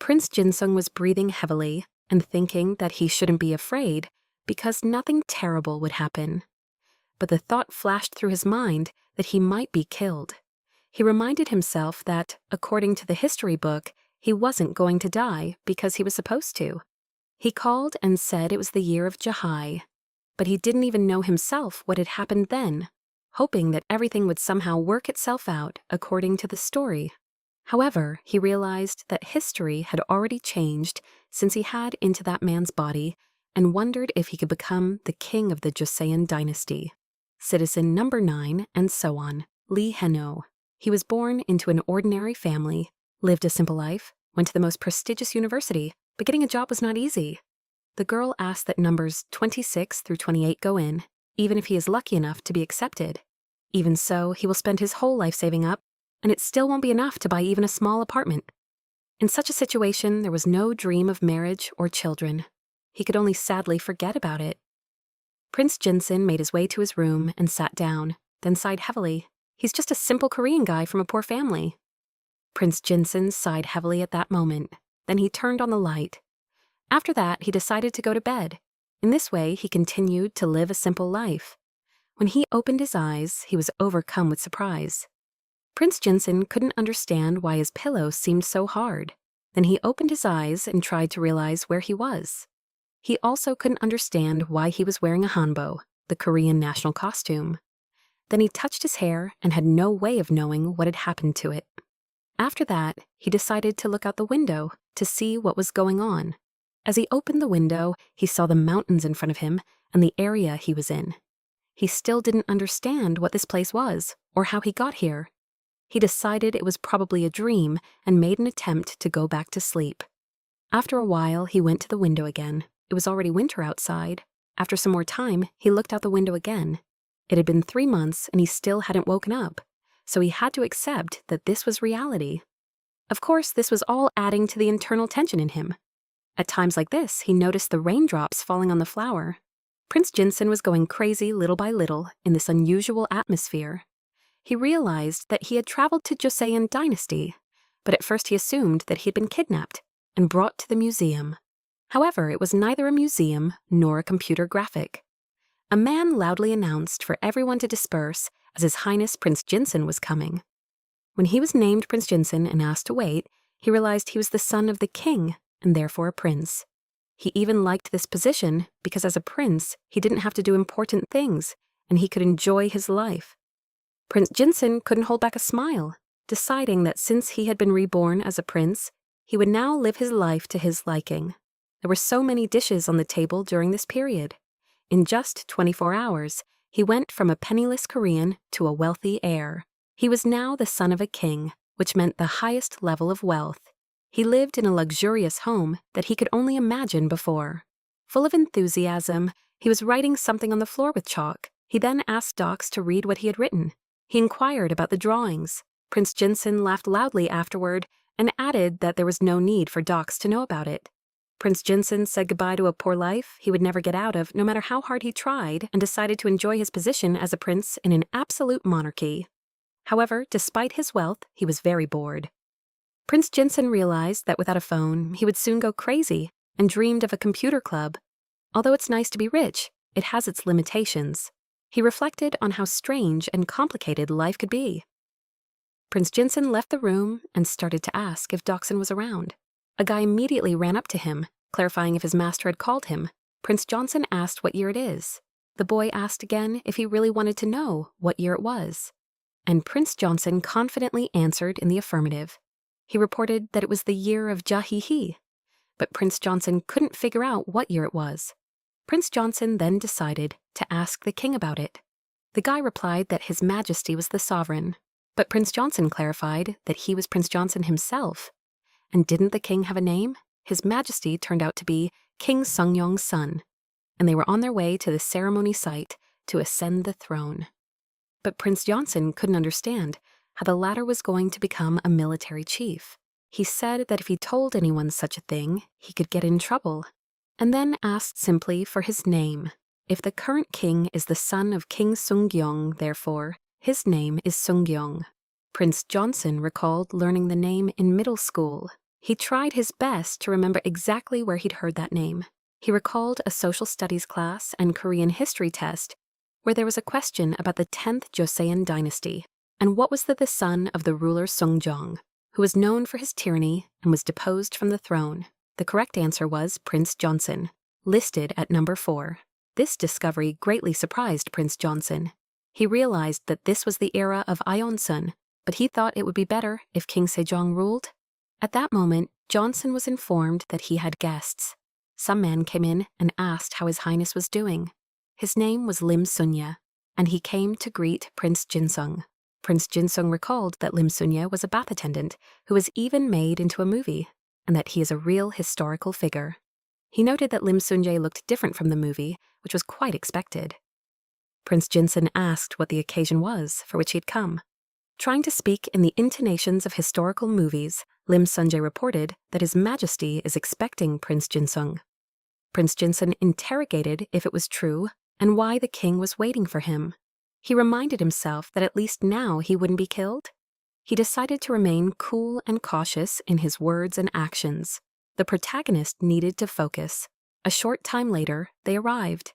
Prince Jinsung was breathing heavily and thinking that he shouldn't be afraid because nothing terrible would happen. But the thought flashed through his mind that he might be killed. He reminded himself that, according to the history book, he wasn't going to die because he was supposed to. He called and said it was the year of Jahai, but he didn't even know himself what had happened then, hoping that everything would somehow work itself out according to the story. However, he realized that history had already changed since he had into that man's body and wondered if he could become the king of the Joseon dynasty. Citizen number 9, and so on, Lee Heno. He was born into an ordinary family, lived a simple life, went to the most prestigious university, but getting a job was not easy. The girl asked that numbers 26 through 28 go in, even if he is lucky enough to be accepted. Even so, he will spend his whole life saving up, and it still won't be enough to buy even a small apartment. In such a situation, there was no dream of marriage or children. He could only sadly forget about it. Prince Jinsun made his way to his room and sat down, then sighed heavily. He's just a simple Korean guy from a poor family. Prince Jinsun sighed heavily at that moment. Then he turned on the light. After that, he decided to go to bed. In this way, he continued to live a simple life. When he opened his eyes, he was overcome with surprise. Prince Jinsun couldn't understand why his pillow seemed so hard. Then he opened his eyes and tried to realize where he was. He also couldn't understand why he was wearing a hanbok, the Korean national costume. Then he touched his hair and had no way of knowing what had happened to it. After that, he decided to look out the window to see what was going on. As he opened the window, he saw the mountains in front of him and the area he was in. He still didn't understand what this place was or how he got here. He decided it was probably a dream and made an attempt to go back to sleep. After a while, he went to the window again. It was already winter outside. After some more time, he looked out the window again. It had been 3 months and he still hadn't woken up, so he had to accept that this was reality. Of course, this was all adding to the internal tension in him. At times like this, he noticed the raindrops falling on the flower. Prince Jinsun was going crazy little by little in this unusual atmosphere. He realized that he had traveled to Joseon dynasty, but at first he assumed that he had been kidnapped and brought to the museum. However, it was neither a museum nor a computer graphic. A man loudly announced for everyone to disperse as His Highness Prince Jinsun was coming. When he was named Prince Jinsun and asked to wait, he realized he was the son of the king and therefore a prince. He even liked this position because as a prince, he didn't have to do important things and he could enjoy his life. Prince Jinsun couldn't hold back a smile, deciding that since he had been reborn as a prince, he would now live his life to his liking. There were so many dishes on the table during this period. In just 24 hours, he went from a penniless Korean to a wealthy heir. He was now the son of a king, which meant the highest level of wealth. He lived in a luxurious home that he could only imagine before. Full of enthusiasm, he was writing something on the floor with chalk. He then asked Docs to read what he had written. He inquired about the drawings. Prince Jinsun laughed loudly afterward and added that there was no need for Docs to know about it. Prince Jinsun said goodbye to a poor life he would never get out of no matter how hard he tried and decided to enjoy his position as a prince in an absolute monarchy. However, despite his wealth, he was very bored. Prince Jinsun realized that without a phone, he would soon go crazy and dreamed of a computer club. Although it's nice to be rich, it has its limitations. He reflected on how strange and complicated life could be. Prince Jinsun left the room and started to ask if Doksun was around. A guy immediately ran up to him, clarifying if his master had called him. Prince Johnson asked what year it is. The boy asked again if he really wanted to know what year it was. And Prince Johnson confidently answered in the affirmative. He reported that it was the year of Jahihi, but Prince Johnson couldn't figure out what year it was. Prince Johnson then decided to ask the king about it. The guy replied that His Majesty was the sovereign, but Prince Johnson clarified that he was Prince Johnson himself. And didn't the king have a name? His Majesty turned out to be King Sungyong's son, and they were on their way to the ceremony site to ascend the throne. But Prince Johnson couldn't understand how the latter was going to become a military chief. He said that if he told anyone such a thing, he could get in trouble, and then asked simply for his name. If the current king is the son of King Sungyong, therefore, his name is Sungyong. Prince Johnson recalled learning the name in middle school. He tried his best to remember exactly where he'd heard that name. He recalled a social studies class and Korean history test where there was a question about the 10th Joseon dynasty and what was the son of the ruler Seongjong, who was known for his tyranny and was deposed from the throne. The correct answer was Prince Johnson, listed at number 4. This discovery greatly surprised Prince Johnson. He realized that this was the era of Yeonsun, but he thought it would be better if King Sejong ruled. At that moment, Johnson was informed that he had guests. Some man came in and asked how His Highness was doing. His name was Lim Sunya, and he came to greet Prince Jinsung. Prince Jinsung recalled that Lim Sunya was a bath attendant who was even made into a movie, and that he is a real historical figure. He noted that Lim Sunya looked different from the movie, which was quite expected. Prince Jinsung asked what the occasion was for which he had come. Trying to speak in the intonations of historical movies, Lim Sunya reported that His Majesty is expecting Prince Jinsung. Prince Jinsung interrogated if it was true and why the king was waiting for him. He reminded himself that at least now he wouldn't be killed. He decided to remain cool and cautious in his words and actions. The protagonist needed to focus. A short time later, they arrived,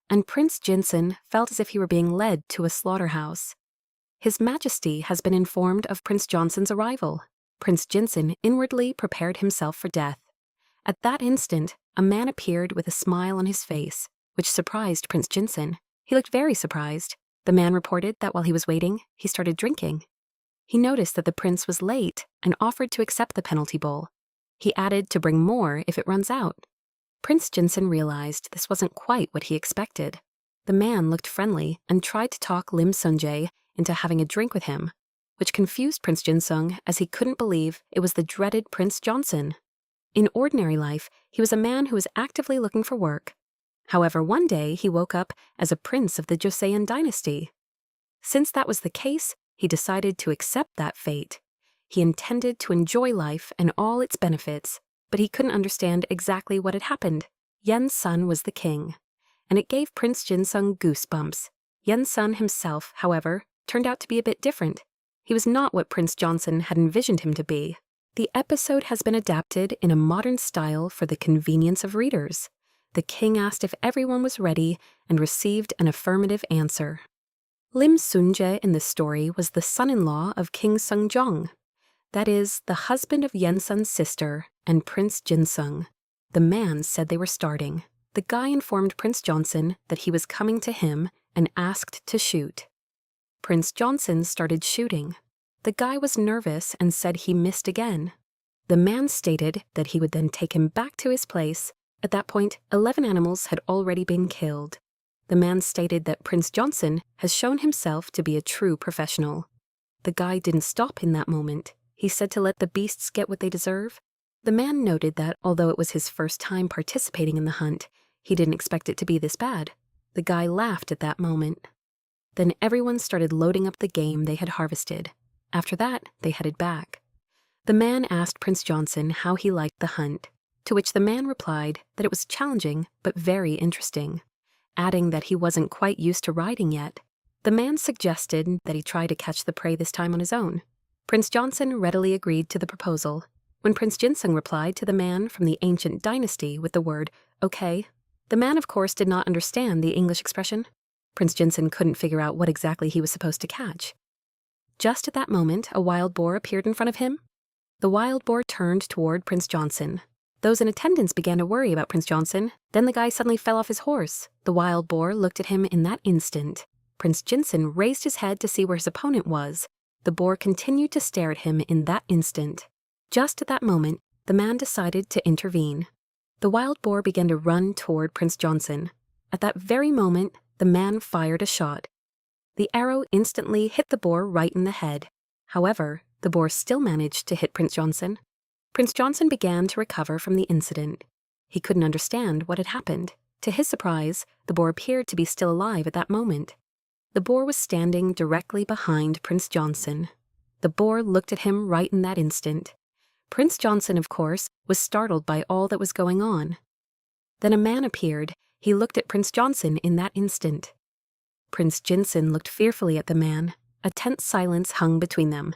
and Prince Jinsung felt as if he were being led to a slaughterhouse. His Majesty has been informed of Prince Johnson's arrival. Prince Jinsung inwardly prepared himself for death. At that instant, a man appeared with a smile on his face, which surprised Prince Jinsung. He looked very surprised. The man reported that while he was waiting, he started drinking. He noticed that the prince was late and offered to accept the penalty bowl. He added to bring more if it runs out. Prince Jinsung realized this wasn't quite what he expected. The man looked friendly and tried to talk Lim Sunjae into having a drink with him, which confused Prince Jinsung as he couldn't believe it was the dreaded Prince Johnson. In ordinary life, he was a man who was actively looking for work. However, one day he woke up as a prince of the Joseon dynasty. Since that was the case, he decided to accept that fate. He intended to enjoy life and all its benefits, but he couldn't understand exactly what had happened. Yen's son was the king, and it gave Prince Jinsung goosebumps. Yen's son himself, however, turned out to be a bit different. He was not what Prince Johnson had envisioned him to be. The episode has been adapted in a modern style for the convenience of readers. The king asked if everyone was ready and received an affirmative answer. Lim Sunjae in the story was the son-in-law of King Seongjong, that is, the husband of Yensun's sister and Prince Jinsung. The man said they were starting. The guy informed Prince Johnson that he was coming to him and asked to shoot. Prince Johnson started shooting. The guy was nervous and said he missed again. The man stated that he would then take him back to his place. At that point, 11 animals had already been killed. The man stated that Prince Johnson has shown himself to be a true professional. The guy didn't stop in that moment. He said to let the beasts get what they deserve. The man noted that although it was his first time participating in the hunt, he didn't expect it to be this bad. The guy laughed at that moment. Then everyone started loading up the game they had harvested. After that, they headed back. The man asked Prince Johnson how he liked the hunt, to which the man replied that it was challenging but very interesting, adding that he wasn't quite used to riding yet. The man suggested that he try to catch the prey this time on his own. Prince Johnson readily agreed to the proposal. When Prince Jinsung replied to the man from the ancient dynasty with the word, "okay," the man of course did not understand the English expression. Prince Jinsung couldn't figure out what exactly he was supposed to catch. Just at that moment, a wild boar appeared in front of him. The wild boar turned toward Prince Johnson. Those in attendance began to worry about Prince Johnson. Then the guy suddenly fell off his horse. The wild boar looked at him in that instant. Prince Jinsung raised his head to see where his opponent was. The boar continued to stare at him in that instant. Just at that moment, the man decided to intervene. The wild boar began to run toward Prince Johnson. At that very moment, the man fired a shot. The arrow instantly hit the boar right in the head. However, the boar still managed to hit Prince Johnson. Prince Johnson began to recover from the incident. He couldn't understand what had happened. To his surprise, the boar appeared to be still alive at that moment. The boar was standing directly behind Prince Johnson. The boar looked at him right in that instant. Prince Johnson, of course, was startled by all that was going on. Then a man appeared. He looked at Prince Johnson in that instant. Prince Jinsung looked fearfully at the man. A tense silence hung between them.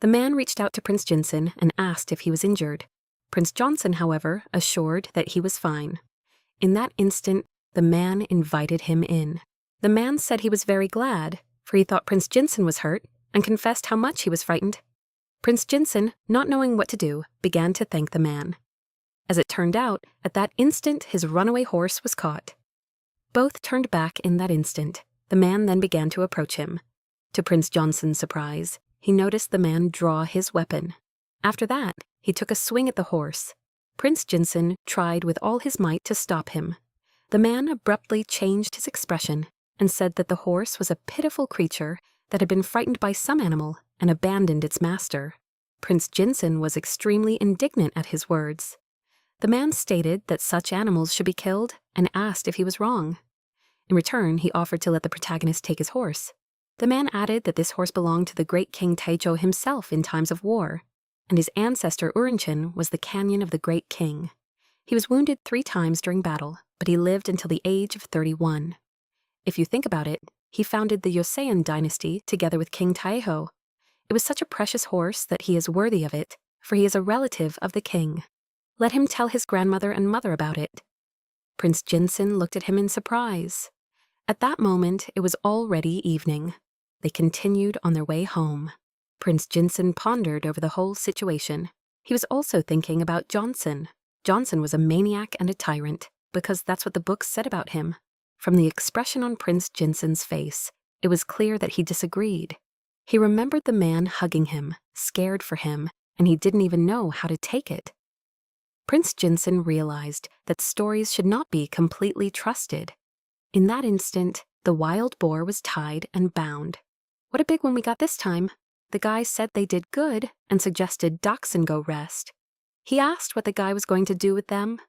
The man reached out to Prince Jinsung and asked if he was injured. Prince Joseon, however, assured that he was fine. In that instant, the man invited him in. The man said he was very glad, for he thought Prince Joseon was hurt, and confessed how much he was frightened. Prince Joseon, not knowing what to do, began to thank the man. As it turned out, at that instant his runaway horse was caught. Both turned back in that instant. The man then began to approach him. To Prince Joseon's surprise, he noticed the man draw his weapon. After that, he took a swing at the horse. Prince Joseon tried with all his might to stop him. The man abruptly changed his expression and said that the horse was a pitiful creature that had been frightened by some animal and abandoned its master. Prince Joseon was extremely indignant at his words. The man stated that such animals should be killed and asked if he was wrong. In return, he offered to let the protagonist take his horse. The man added that this horse belonged to the great King Taejo himself in times of war, and his ancestor Urinchen was the canyon of the great king. He was wounded 3 times during battle, but he lived until the age of 31. If you think about it, he founded the Joseon dynasty together with King Taejo. It was such a precious horse that he is worthy of it, for he is a relative of the king. Let him tell his grandmother and mother about it. Prince Joseon looked at him in surprise. At that moment, it was already evening. They continued on their way home. Prince Joseon pondered over the whole situation. He was also thinking about Joseon. Joseon was a maniac and a tyrant, because that's what the books said about him. From the expression on Prince Joseon's face, it was clear that he disagreed. He remembered the man hugging him, scared for him, and he didn't even know how to take it. Prince Joseon realized that stories should not be completely trusted. In that instant, the wild boar was tied and bound. What a big one we got this time. The guy said they did good and suggested Dachshund go rest. He asked what the guy was going to do with them.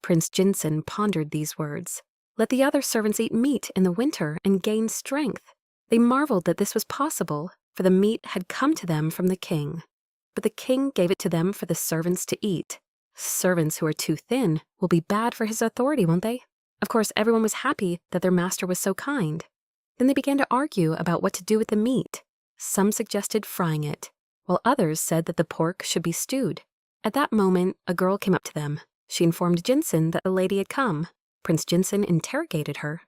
Prince Joseon pondered these words. Let the other servants eat meat in the winter and gain strength. They marveled that this was possible, for the meat had come to them from the king. But the king gave it to them for the servants to eat. Servants who are too thin will be bad for his authority, won't they? Of course, everyone was happy that their master was so kind. Then they began to argue about what to do with the meat. Some suggested frying it, while others said that the pork should be stewed. At that moment, a girl came up to them. She informed Joseon that the lady had come. Prince Joseon interrogated her.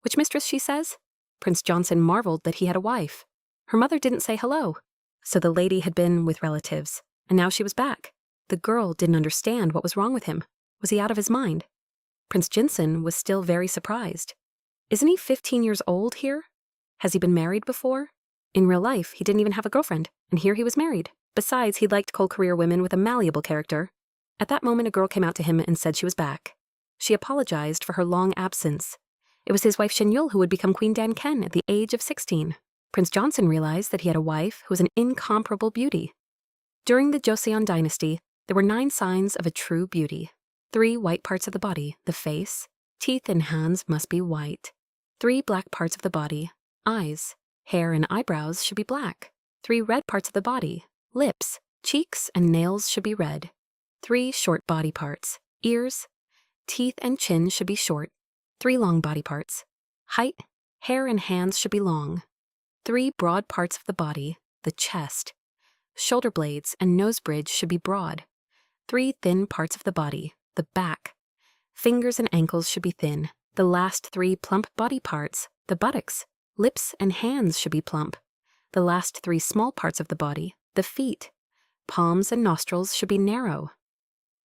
Which mistress, she says? Prince Joseon marveled that he had a wife. Her mother didn't say hello. So the lady had been with relatives, and now she was back. The girl didn't understand what was wrong with him. Was he out of his mind? Prince Joseon was still very surprised. Isn't he 15 years old here? Has he been married before? In real life, he didn't even have a girlfriend, and here he was married. Besides, he liked cold career women with a malleable character. At that moment, a girl came out to him and said she was back. She apologized for her long absence. It was his wife Shin-yul who would become Queen Dan-ken at the age of 16. Prince Joseon realized that he had a wife who was an incomparable beauty. During the Joseon dynasty, there were 9 signs of a true beauty. 3 white parts of the body, the face, teeth and hands must be white. 3 black parts of the body, eyes, hair and eyebrows should be black. 3 red parts of the body, lips, cheeks and nails should be red. 3 short body parts, ears, teeth and chin should be short. 3 long body parts, height, hair and hands should be long. 3 broad parts of the body, the chest, shoulder blades and nose bridge should be broad. 3 thin parts of the body, the back. Fingers and ankles should be thin. The last 3 plump body parts, the buttocks, lips and hands should be plump. The last 3 small parts of the body, the feet. Palms and nostrils should be narrow.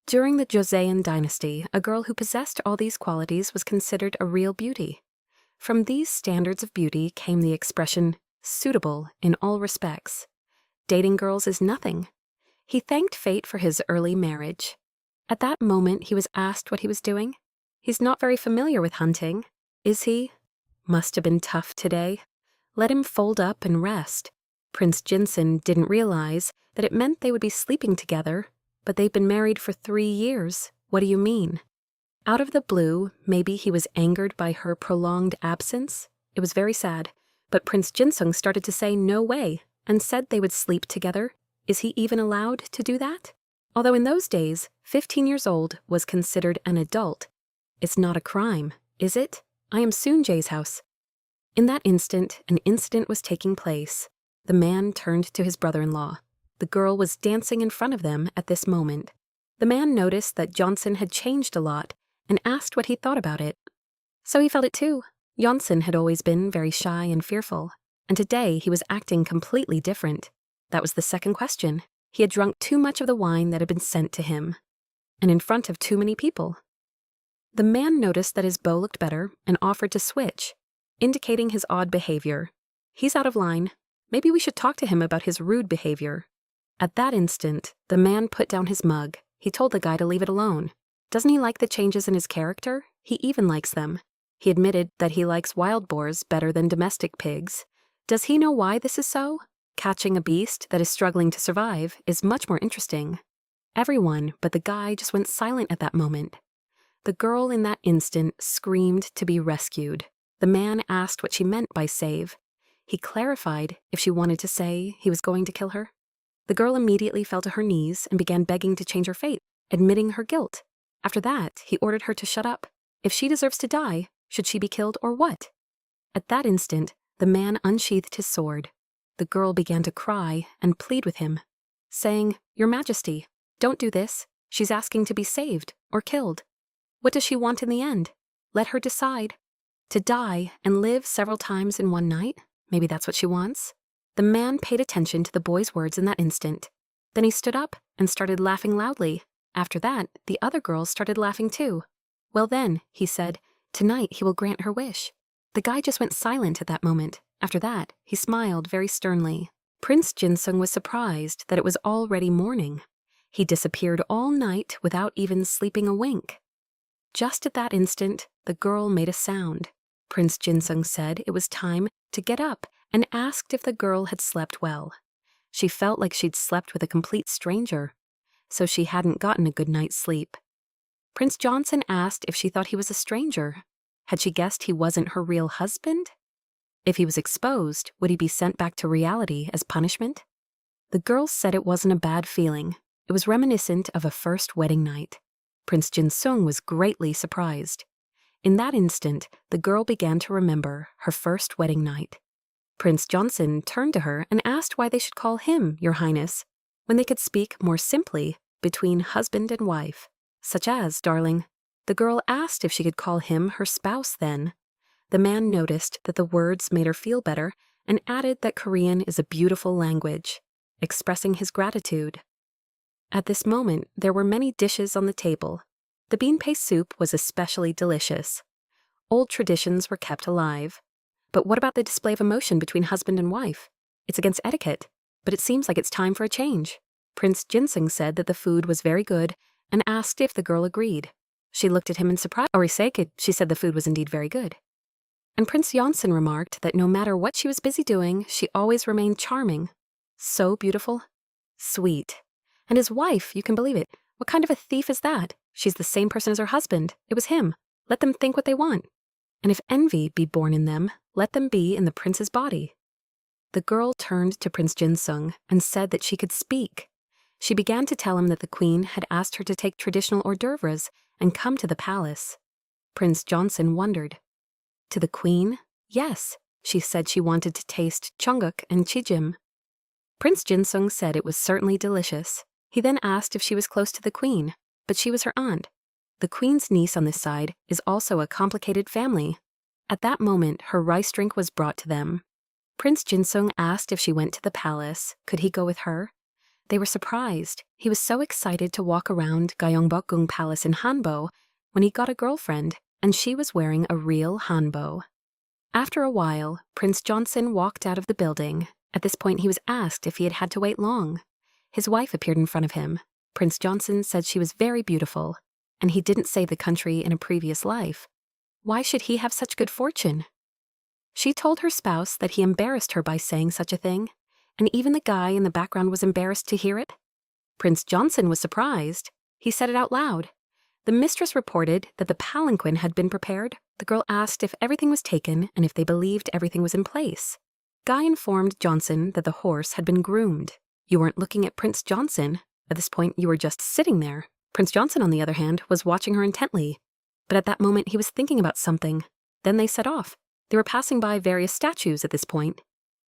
During the Joseon dynasty, a girl who possessed all these qualities was considered a real beauty. From these standards of beauty came the expression, suitable in all respects. Dating girls is nothing. He thanked fate for his early marriage. At that moment, he was asked what he was doing. He's not very familiar with hunting, is he? Must have been tough today. Let him fold up and rest. Prince Joseon didn't realize that it meant they would be sleeping together, but they've been married for 3 years. What do you mean? Out of the blue, maybe he was angered by her prolonged absence. It was very sad, but Prince Joseon started to say no way and said they would sleep together. Is he even allowed to do that? Although in those days, 15 years old was considered an adult. It's not a crime, is it? I am soon Jay's house. In that instant, an incident was taking place. The man turned to his brother-in-law. The girl was dancing in front of them at this moment. The man noticed that Johnson had changed a lot and asked what he thought about it. So he felt it too. Johnson had always been very shy and fearful, and today he was acting completely different. That was the second question. He had drunk too much of the wine that had been sent to him, and in front of too many people. The man noticed that his bow looked better and offered to switch, indicating his odd behavior. He's out of line. Maybe we should talk to him about his rude behavior. At that instant, the man put down his mug. He told the guy to leave it alone. Doesn't he like the changes in his character? He even likes them. He admitted that he likes wild boars better than domestic pigs. Does he know why this is so? Catching a beast that is struggling to survive is much more interesting. Everyone but the guy just went silent at that moment. The girl in that instant screamed to be rescued. The man asked what she meant by save. He clarified if she wanted to say he was going to kill her. The girl immediately fell to her knees and began begging to change her fate, admitting her guilt. After that, he ordered her to shut up. If she deserves to die, should she be killed or what? At that instant, the man unsheathed his sword. The girl began to cry and plead with him, saying, "Your Majesty, don't do this. She's asking to be saved or killed. What does she want in the end? Let her decide. To die and live several times in one night? Maybe that's what she wants." The man paid attention to the boy's words in that instant. Then he stood up and started laughing loudly. After that, the other girls started laughing too. "Well then," he said, "tonight he will grant her wish." The guy just went silent at that moment. After that, he smiled very sternly. Prince Jinsung was surprised that it was already morning. He disappeared all night without even sleeping a wink. Just at that instant, the girl made a sound. Prince Jinsung said it was time to get up and asked if the girl had slept well. She felt like she'd slept with a complete stranger, so she hadn't gotten a good night's sleep. Prince Johnson asked if she thought he was a stranger. Had she guessed he wasn't her real husband? If he was exposed, would he be sent back to reality as punishment? The girl said it wasn't a bad feeling. It was reminiscent of a first wedding night. Prince Jinsung was greatly surprised. In that instant, the girl began to remember her first wedding night. Prince Johnson turned to her and asked why they should call him Your Highness, when they could speak more simply between husband and wife, such as, darling. The girl asked if she could call him her spouse then. The man noticed that the words made her feel better and added that Korean is a beautiful language, expressing his gratitude. At this moment, there were many dishes on the table. The bean paste soup was especially delicious. Old traditions were kept alive. But what about the display of emotion between husband and wife? It's against etiquette, but it seems like it's time for a change. Prince Jinsung said that the food was very good and asked if the girl agreed. She looked at him in surprise. She said the food was indeed very good. And Prince Johnson remarked that no matter what she was busy doing, she always remained charming. So beautiful. Sweet. And his wife, you can believe it. What kind of a thief is that? She's the same person as her husband. It was him. Let them think what they want. And if envy be born in them, let them be in the prince's body. The girl turned to Prince Jinsung and said that she could speak. She began to tell him that the queen had asked her to take traditional hors d'oeuvres and come to the palace. Prince Johnson wondered. To the queen? Yes. She said she wanted to taste chongguk and chijim. Prince Jinsung said it was certainly delicious. He then asked if she was close to the queen, but she was her aunt. The queen's niece on this side is also a complicated family. At that moment, her rice drink was brought to them. Prince Jinsung asked if she went to the palace. Could he go with her? They were surprised. He was so excited to walk around Gyeongbokgung Palace in Hanbo when he got a girlfriend, and she was wearing a real hanbok. After a while, Prince Johnson walked out of the building. At this point, he was asked if he had to wait long. His wife appeared in front of him. Prince Johnson said she was very beautiful, and he didn't save the country in a previous life. Why should he have such good fortune? She told her spouse that he embarrassed her by saying such a thing, and even the guy in the background was embarrassed to hear it. Prince Johnson was surprised. He said it out loud. The mistress reported that the palanquin had been prepared. The girl asked if everything was taken and if they believed everything was in place. Guy informed Johnson that the horse had been groomed. You weren't looking at Prince Johnson. At this point, you were just sitting there. Prince Johnson, on the other hand, was watching her intently. But at that moment, he was thinking about something. Then they set off. They were passing by various statues at this point.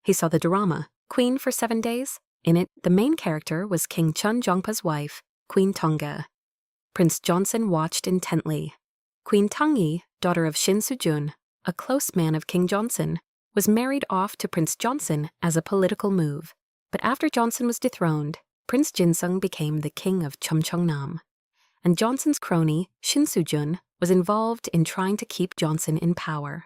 He saw the drama, Queen for 7 Days. In it, the main character was King Chun Jongpa's wife, Queen Tonga. Prince Joseon watched intently. Queen Tangyi, daughter of Shin Soo-jun, a close man of King Joseon, was married off to Prince Joseon as a political move. But after Joseon was dethroned, Prince Jinsung became the king of Cheongcheongnam. And Joseon's crony, Shin Soo-jun, was involved in trying to keep Joseon in power.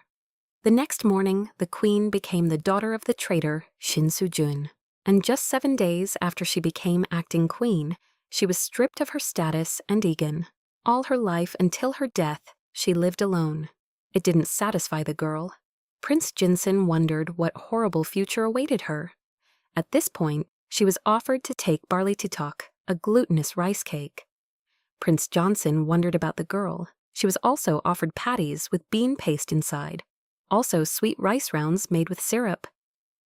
The next morning, the queen became the daughter of the traitor, Shin Soo-jun. And just 7 days after she became acting queen, she was stripped of her status and Egan. All her life until her death, she lived alone. It didn't satisfy the girl. Prince Jinsun wondered what horrible future awaited her. At this point, she was offered to take barley tutok, a glutinous rice cake. Prince Joseon wondered about the girl. She was also offered patties with bean paste inside, also sweet rice rounds made with syrup.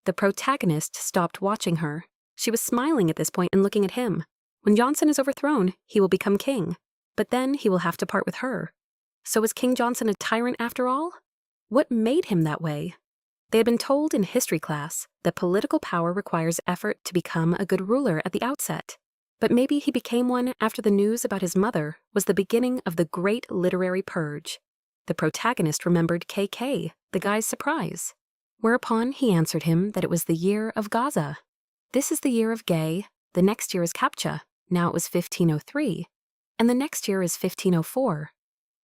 The protagonist stopped watching her. She was smiling at this point and looking at him. When Joseon is overthrown, he will become king, but then he will have to part with her. So was King Joseon a tyrant after all? What made him that way? They had been told in history class that political power requires effort to become a good ruler at the outset. But maybe he became one after the news about his mother was the beginning of the great literary purge. The protagonist remembered KK, the guy's surprise. Whereupon he answered him that it was the year of Gaza. This is the year of Gay, the next year is Kapcha, now it was 1503, and the next year is 1504.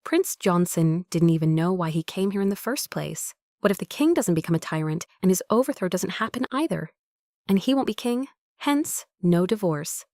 Prince Joseon didn't even know why he came here in the first place. What if the king doesn't become a tyrant and his overthrow doesn't happen either? And he won't be king, hence no divorce.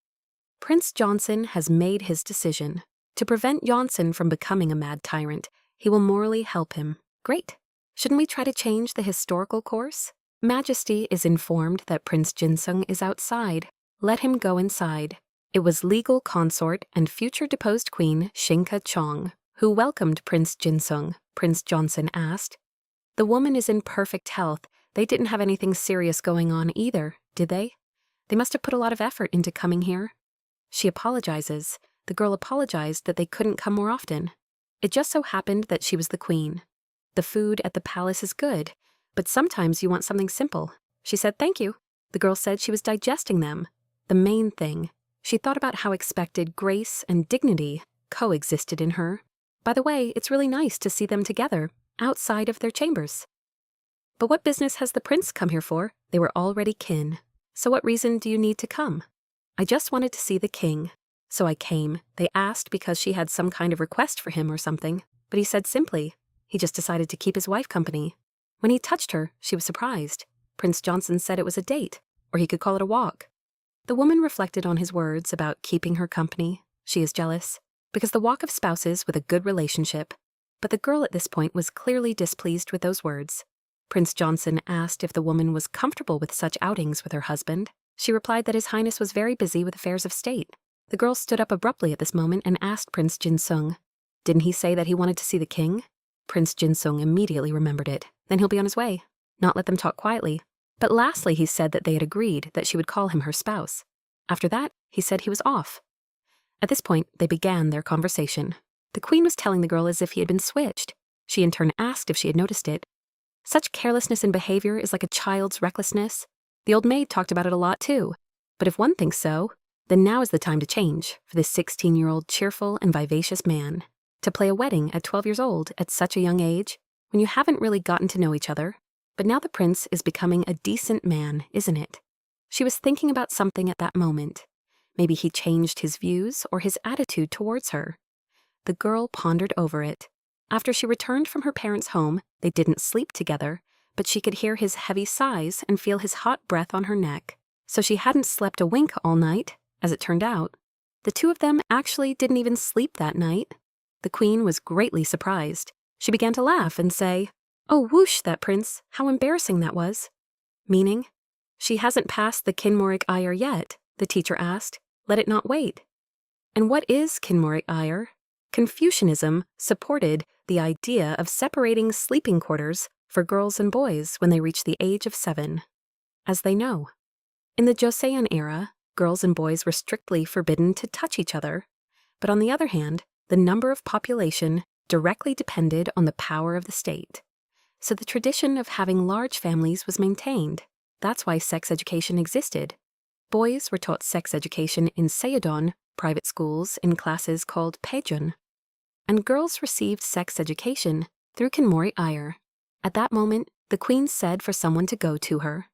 Prince Joseon has made his decision. To prevent Joseon from becoming a mad tyrant, he will morally help him. Great. Shouldn't we try to change the historical course? Majesty is informed that Prince Jinsung is outside. Let him go inside. It was legal consort and future deposed queen Shinka Chong who welcomed Prince Jinsung. Prince Joseon asked. The woman is in perfect health. They didn't have anything serious going on either, did they? They must have put a lot of effort into coming here. She apologizes. The girl apologized that they couldn't come more often. It just so happened that she was the queen. The food at the palace is good, but sometimes you want something simple. She said thank you. The girl said she was digesting them. The main thing. She thought about how expected grace and dignity coexisted in her. By the way, it's really nice to see them together, outside of their chambers. But what business has the prince come here for? They were already kin. So what reason do you need to come? I just wanted to see the king. So I came. They asked because she had some kind of request for him or something, but he said simply, he just decided to keep his wife company. When he touched her, she was surprised. Prince Joseon said it was a date, or he could call it a walk. The woman reflected on his words about keeping her company. She is jealous, because the walk of spouses with a good relationship. But the girl at this point was clearly displeased with those words. Prince Joseon asked if the woman was comfortable with such outings with her husband. She replied that His Highness was very busy with affairs of state. The girl stood up abruptly at this moment and asked Prince Jinsung, didn't he say that he wanted to see the king? Prince Jinsung immediately remembered it. Then he'll be on his way. Not let them talk quietly. But lastly, he said that they had agreed that she would call him her spouse. After that, he said he was off. At this point, they began their conversation. The queen was telling the girl as if he had been switched. She in turn asked if she had noticed it. Such carelessness in behavior is like a child's recklessness. The old maid talked about it a lot too. But if one thinks so, then now is the time to change for this 16-year-old cheerful and vivacious man. To play a wedding at 12 years old at such a young age, when you haven't really gotten to know each other. But now the prince is becoming a decent man, isn't it? She was thinking about something at that moment. Maybe he changed his views or his attitude towards her. The girl pondered over it. After she returned from her parents' home, they didn't sleep together, but she could hear his heavy sighs and feel his hot breath on her neck. So she hadn't slept a wink all night, as it turned out. The two of them actually didn't even sleep that night. The queen was greatly surprised. She began to laugh and say, "Oh, whoosh, that prince, how embarrassing that was." Meaning, "She hasn't passed the Kinmorik Iyer yet," the teacher asked. "Let it not wait." And what is Kinmorik Iyer? Confucianism supported the idea of separating sleeping quarters for girls and boys when they reach the age of 7. As they know, in the Joseon era, girls and boys were strictly forbidden to touch each other. But on the other hand, the number of population directly depended on the power of the state. So the tradition of having large families was maintained. That's why sex education existed. Boys were taught sex education in Seodon private schools in classes called Paejun, and girls received sex education through Kinmori Iyer. At that moment, the queen said for someone to go to her.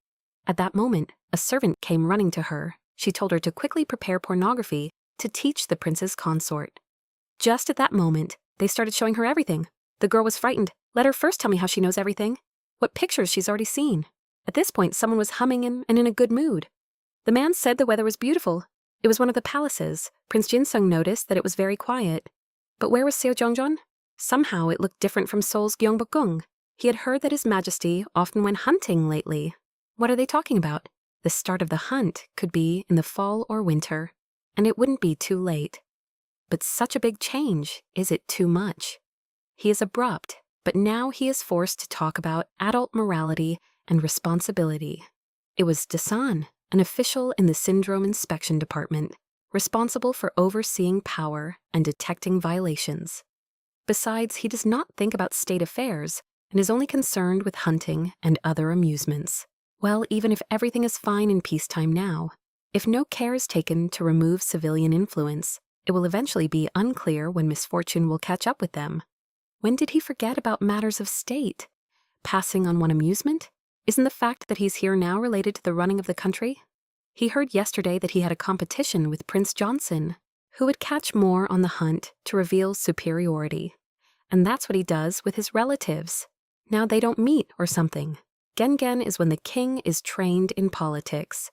At that moment, a servant came running to her. She told her to quickly prepare pornography to teach the prince's consort. Just at that moment, they started showing her everything. The girl was frightened. Let her first tell me how she knows everything. What pictures she's already seen. At this point, someone was humming and in a good mood. The man said the weather was beautiful. It was one of the palaces. Prince Jinsung noticed that it was very quiet. But where was Seo Jongjeon? Somehow it looked different from Seoul's Gyeongbokgung. He had heard that His Majesty often went hunting lately. What are they talking about? The start of the hunt could be in the fall or winter, and it wouldn't be too late. But such a big change, is it too much? He is abrupt, but now he is forced to talk about adult morality and responsibility. It was Dasan, an official in the Syndrome Inspection Department, responsible for overseeing power and detecting violations. Besides, he does not think about state affairs and is only concerned with hunting and other amusements. Well, even if everything is fine in peacetime now, if no care is taken to remove civilian influence, it will eventually be unclear when misfortune will catch up with them. When did he forget about matters of state? Passing on one amusement? Isn't the fact that he's here now related to the running of the country? He heard yesterday that he had a competition with Prince Johnson, who would catch more on the hunt to reveal superiority. And that's what he does with his relatives. Now they don't meet or something. Gengen is when the king is trained in politics.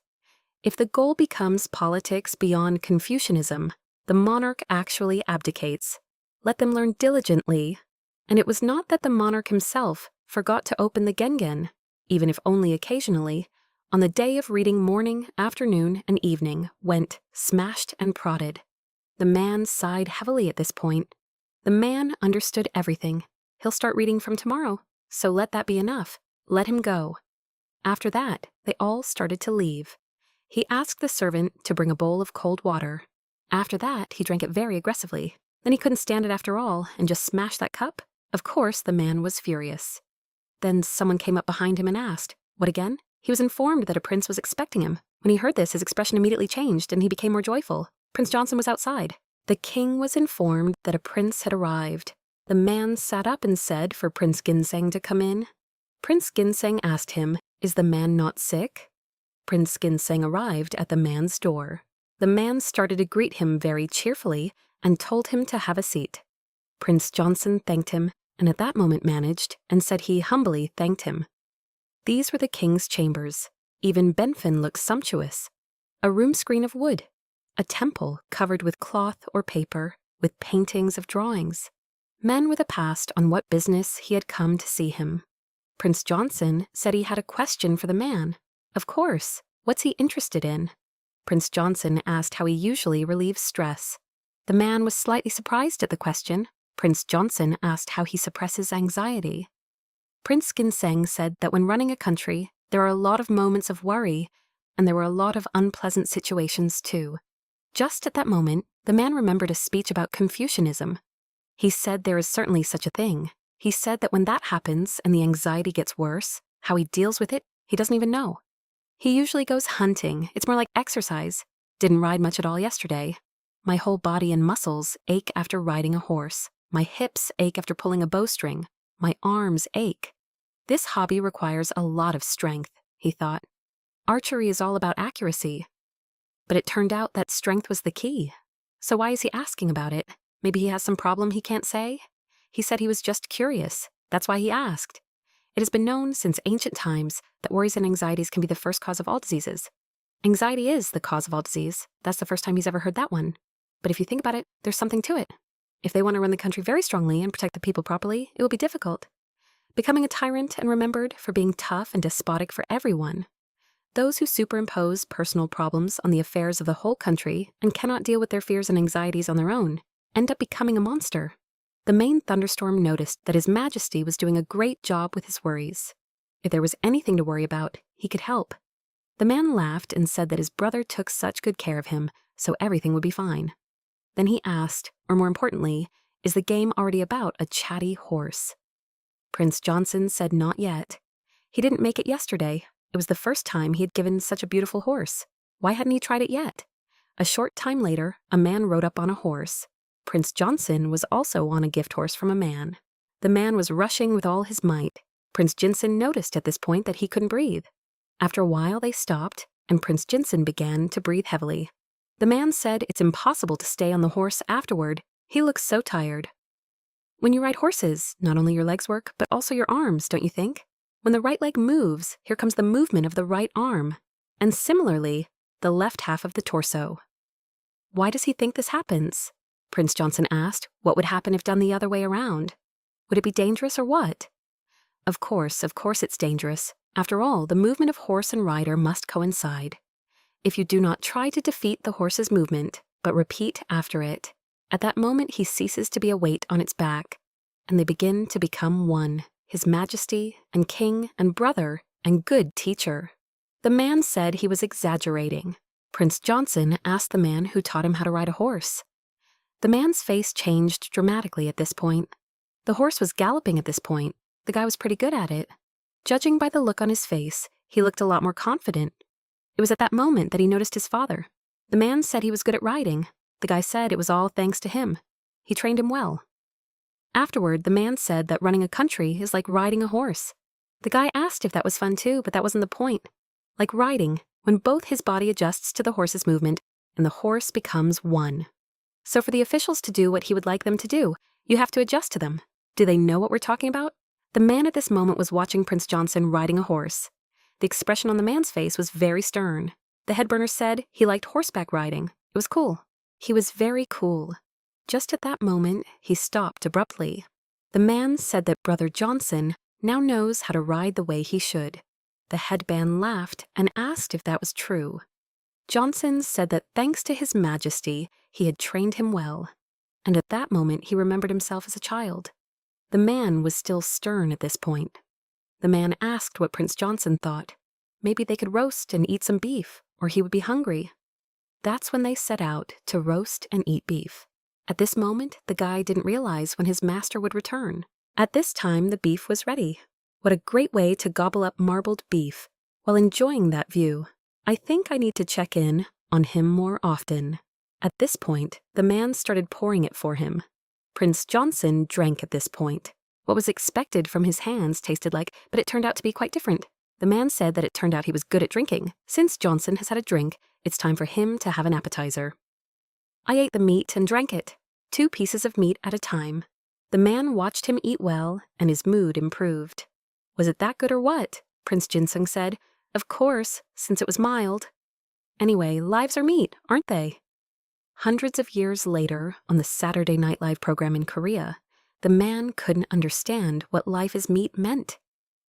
If the goal becomes politics beyond Confucianism, the monarch actually abdicates. Let them learn diligently. And it was not that the monarch himself forgot to open the Gengen, even if only occasionally, on the day of reading morning, afternoon, and evening, went smashed and prodded. The man sighed heavily at this point. The man understood everything. He'll start reading from tomorrow, so let that be enough. Let him go. After that, they all started to leave. He asked the servant to bring a bowl of cold water. After that, he drank it very aggressively. Then he couldn't stand it after all and just smashed that cup. Of course, the man was furious. Then someone came up behind him and asked, "What again?" He was informed that a prince was expecting him. When he heard this, his expression immediately changed and he became more joyful. Prince Johnson was outside. The king was informed that a prince had arrived. The man sat up and said for Prince Ginseng to come in. Prince Ginseng asked him, "Is the man not sick?" Prince Ginseng arrived at the man's door. The man started to greet him very cheerfully and told him to have a seat. Prince Johnson thanked him, and at that moment managed and said he humbly thanked him. These were the king's chambers. Even Benfin looked sumptuous. A room screen of wood. A temple covered with cloth or paper, with paintings of drawings. Men with a past on what business he had come to see him. Prince Johnson said he had a question for the man. Of course. What's he interested in? Prince Johnson asked how he usually relieves stress. The man was slightly surprised at the question. Prince Johnson asked how he suppresses anxiety. Prince Ginseng said that when running a country, there are a lot of moments of worry, and there were a lot of unpleasant situations too. Just at that moment, the man remembered a speech about Confucianism. He said there is certainly such a thing. He said that when that happens and the anxiety gets worse, how he deals with it, he doesn't even know. He usually goes hunting. It's more like exercise. Didn't ride much at all yesterday. My whole body and muscles ache after riding a horse. My hips ache after pulling a bowstring. My arms ache. This hobby requires a lot of strength, he thought. Archery is all about accuracy. But it turned out that strength was the key. So why is he asking about it? Maybe he has some problem he can't say? He said he was just curious. That's why he asked. It has been known since ancient times that worries and anxieties can be the first cause of all diseases. Anxiety is the cause of all disease. That's the first time he's ever heard that one. But if you think about it, there's something to it. If they want to run the country very strongly and protect the people properly, it will be difficult. Becoming a tyrant and remembered for being tough and despotic for everyone. Those who superimpose personal problems on the affairs of the whole country and cannot deal with their fears and anxieties on their own end up becoming a monster. The main thunderstorm noticed that His Majesty was doing a great job with his worries. If there was anything to worry about, he could help. The man laughed and said that his brother took such good care of him, so everything would be fine. Then he asked, or more importantly, is the game already about a chatty horse? Prince Johnson said not yet. He didn't make it yesterday. It was the first time he had given such a beautiful horse. Why hadn't he tried it yet? A short time later, a man rode up on a horse. Prince Joseon was also on a gift horse from a man. The man was rushing with all his might. Prince Jinsun noticed at this point that he couldn't breathe. After a while, they stopped, and Prince Jinsun began to breathe heavily. The man said it's impossible to stay on the horse afterward. He looks so tired. When you ride horses, not only your legs work, but also your arms, don't you think? When the right leg moves, here comes the movement of the right arm. And similarly, the left half of the torso. Why does he think this happens? Prince Joseon asked. What would happen if done the other way around? Would it be dangerous or what? Of course it's dangerous. After all, the movement of horse and rider must coincide. If you do not try to defeat the horse's movement, but repeat after it, at that moment he ceases to be a weight on its back, and they begin to become one, His Majesty and king and brother and good teacher. The man said he was exaggerating. Prince Joseon asked the man who taught him how to ride a horse. The man's face changed dramatically at this point. The horse was galloping at this point. The guy was pretty good at it. Judging by the look on his face, he looked a lot more confident. It was at that moment that he noticed his father. The man said he was good at riding. The guy said it was all thanks to him. He trained him well. Afterward, the man said that running a country is like riding a horse. The guy asked if that was fun too, but that wasn't the point. Like riding, when both his body adjusts to the horse's movement and the horse becomes one. So for the officials to do what he would like them to do, you have to adjust to them. Do they know what we're talking about? The man at this moment was watching Prince Joseon riding a horse. The expression on the man's face was very stern. The headburner said he liked horseback riding. It was cool. He was very cool. Just at that moment, he stopped abruptly. The man said that Brother Joseon now knows how to ride the way he should. The headband laughed and asked if that was true. Joseon said that thanks to His Majesty, he had trained him well. And at that moment, he remembered himself as a child. The man was still stern at this point. The man asked what Prince Joseon thought. Maybe they could roast and eat some beef, or he would be hungry. That's when they set out to roast and eat beef. At this moment, the guy didn't realize when his master would return. At this time, the beef was ready. What a great way to gobble up marbled beef while enjoying that view. I think I need to check in on him more often. At this point, the man started pouring it for him. Prince Joseon drank at this point. What was expected from his hands tasted like, but it turned out to be quite different. The man said that it turned out he was good at drinking. Since Joseon has had a drink, it's time for him to have an appetizer. I ate the meat and drank it, 2 pieces of meat at a time. The man watched him eat well, and his mood improved. Was it that good or what? Prince Jinsun said. Of course, since it was mild. Anyway, lives are meat, aren't they? Hundreds of years later, on the Saturday Night Live program in Korea, the man couldn't understand what life is meat meant.